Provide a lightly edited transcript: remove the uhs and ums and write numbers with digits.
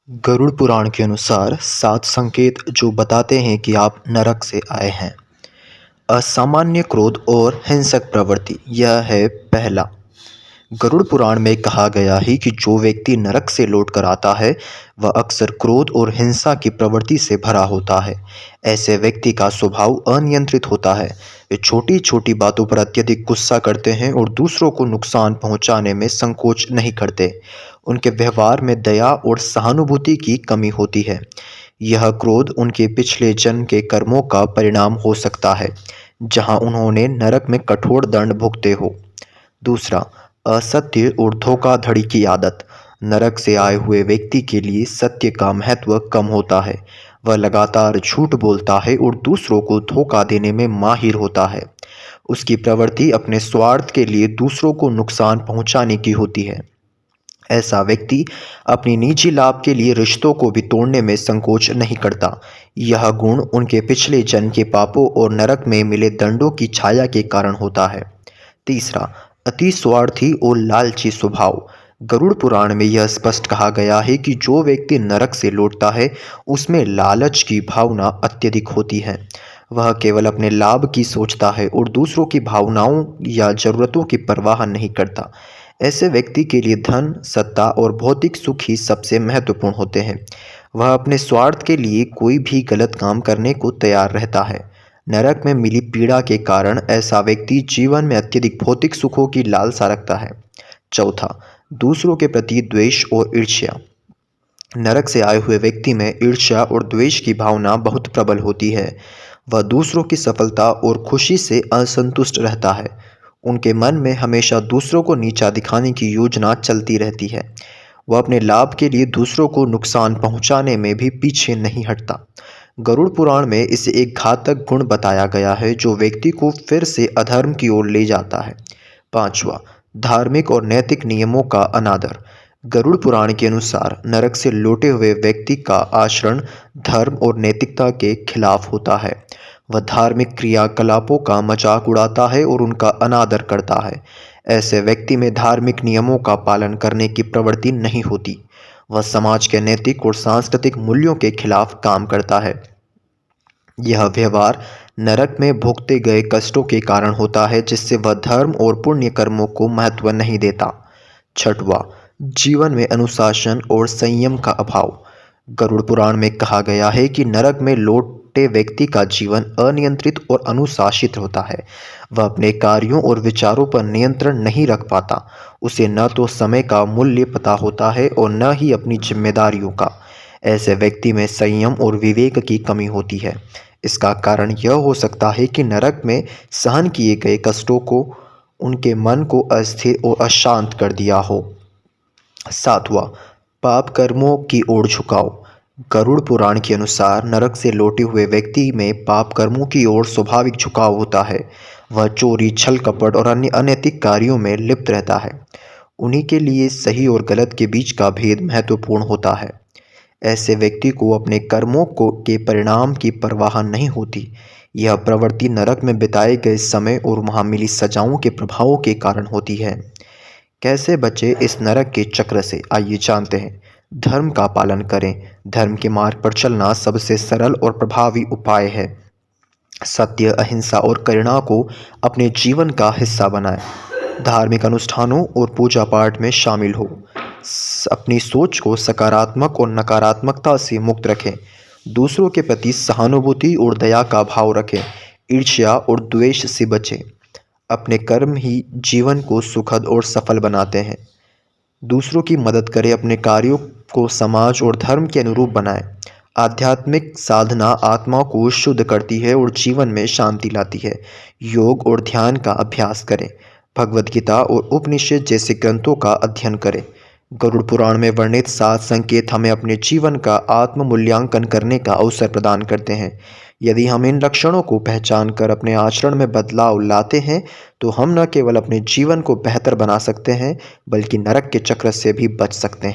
गरुड़ पुराण के अनुसार 7 संकेत जो बताते हैं कि आप नरक से आए हैं। असामान्य क्रोध और हिंसक प्रवृत्ति, यह है पहला। गरुड़ पुराण में कहा गया है कि जो व्यक्ति नरक से लौटकर आता है वह अक्सर क्रोध और हिंसा की प्रवृत्ति से भरा होता है। ऐसे व्यक्ति का स्वभाव अनियंत्रित होता है। वे छोटी छोटी बातों पर अत्यधिक गुस्सा करते हैं और दूसरों को नुकसान पहुंचाने में संकोच नहीं करते। उनके व्यवहार में दया और सहानुभूति की कमी होती है। यह क्रोध उनके पिछले जन्म के कर्मों का परिणाम हो सकता है, जहां उन्होंने नरक में कठोर दंड भुगते हो। दूसरा, असत्य और धोखाधड़ी की आदत। नरक से आए हुए व्यक्ति के लिए सत्य का महत्व कम होता है। वह लगातार झूठ बोलता है और दूसरों को धोखा देने में माहिर होता है। उसकी प्रवृत्ति अपने स्वार्थ के लिए दूसरों को नुकसान पहुंचाने की होती है। ऐसा व्यक्ति अपनी निजी लाभ के लिए रिश्तों को भी तोड़ने में संकोच नहीं करता। यह गुण उनके पिछले जन्म के पापों और नरक में मिले दंडों की छाया के कारण होता है। तीसरा, अति स्वार्थी और लालची स्वभाव। गरुड़ पुराण में यह स्पष्ट कहा गया है कि जो व्यक्ति नरक से लौटता है उसमें लालच की भावना अत्यधिक होती है। वह केवल अपने लाभ की सोचता है और दूसरों की भावनाओं या जरूरतों की परवाह नहीं करता। ऐसे व्यक्ति के लिए धन, सत्ता और भौतिक सुख ही सबसे महत्वपूर्ण होते हैं। वह अपने स्वार्थ के लिए कोई भी गलत काम करने को तैयार रहता है। नरक में मिली पीड़ा के कारण ऐसा व्यक्ति जीवन में अत्यधिक भौतिक सुखों की लालसा रखता है। चौथा, दूसरों के प्रति द्वेष और ईर्ष्या। नरक से आए हुए व्यक्ति में ईर्ष्या और द्वेष की भावना बहुत प्रबल होती है। वह दूसरों की सफलता और खुशी से असंतुष्ट रहता है। उनके मन में हमेशा दूसरों को नीचा दिखाने की योजना चलती रहती है। वह अपने लाभ के लिए दूसरों को नुकसान पहुंचाने में भी पीछे नहीं हटता। गरुड़ पुराण में इसे एक घातक गुण बताया गया है जो व्यक्ति को फिर से अधर्म की ओर ले जाता है। पांचवा, धार्मिक और नैतिक नियमों का अनादर। गरुड़ पुराण के अनुसार नरक से लौटे हुए व्यक्ति का आचरण धर्म और नैतिकता के खिलाफ होता है। वह धार्मिक क्रियाकलापों का मजाक उड़ाता है और उनका अनादर करता है। ऐसे व्यक्ति में धार्मिक नियमों का पालन करने की प्रवृत्ति नहीं होती। वह समाज के नैतिक और सांस्कृतिक मूल्यों के खिलाफ काम करता है। यह व्यवहार नरक में भुगते गए कष्टों के कारण होता है, जिससे वह धर्म और पुण्य कर्मों को महत्व नहीं देता। छठवां, जीवन में अनुशासन और संयम का अभाव। गरुड़ पुराण में कहा गया है कि नरक में लौटे व्यक्ति का जीवन अनियंत्रित और अनुशासित होता है। वह अपने कार्यों और विचारों पर नियंत्रण नहीं रख पाता। उसे न तो समय का मूल्य पता होता है और न ही अपनी जिम्मेदारियों का। ऐसे व्यक्ति में संयम और विवेक की कमी होती है। इसका कारण यह हो सकता है कि नरक में सहन किए गए कष्टों को उनके मन को अस्थिर और अशांत कर दिया हो। सातवां, पाप कर्मों की ओर झुकाव। गरुड़ पुराण के अनुसार नरक से लौटे हुए व्यक्ति में पाप कर्मों की ओर स्वाभाविक झुकाव होता है। वह चोरी, छल कपट और अन्य अनैतिक कार्यों में लिप्त रहता है। उन्हीं के लिए सही और गलत के बीच का भेद महत्वपूर्ण होता है। ऐसे व्यक्ति को अपने कर्मों को के परिणाम की परवाह नहीं होती। यह प्रवृत्ति नरक में बिताए गए समय और वहाँ मिली सजाओं के प्रभावों के कारण होती है। कैसे बचे इस नरक के चक्र से, आइए जानते हैं। धर्म का पालन करें। धर्म के मार्ग पर चलना सबसे सरल और प्रभावी उपाय है। सत्य, अहिंसा और करुणा को अपने जीवन का हिस्सा बनाएं। धार्मिक अनुष्ठानों और पूजा पाठ में शामिल हो। अपनी सोच को सकारात्मक और नकारात्मकता से मुक्त रखें। दूसरों के प्रति सहानुभूति और दया का भाव रखें। ईर्ष्या और द्वेष से बचें। अपने कर्म ही जीवन को सुखद और सफल बनाते हैं। दूसरों की मदद करें। अपने कार्यों को समाज और धर्म के अनुरूप बनाएं। आध्यात्मिक साधना आत्मा को शुद्ध करती है और जीवन में शांति लाती है। योग और ध्यान का अभ्यास करें। भगवद गीता और उपनिषद जैसे ग्रंथों का अध्ययन करें। गरुड़ पुराण में वर्णित 7 संकेत हमें अपने जीवन का आत्म मूल्यांकन करने का अवसर प्रदान करते हैं। यदि हम इन लक्षणों को पहचान कर अपने आचरण में बदलाव लाते हैं तो हम न केवल अपने जीवन को बेहतर बना सकते हैं बल्कि नरक के चक्र से भी बच सकते हैं।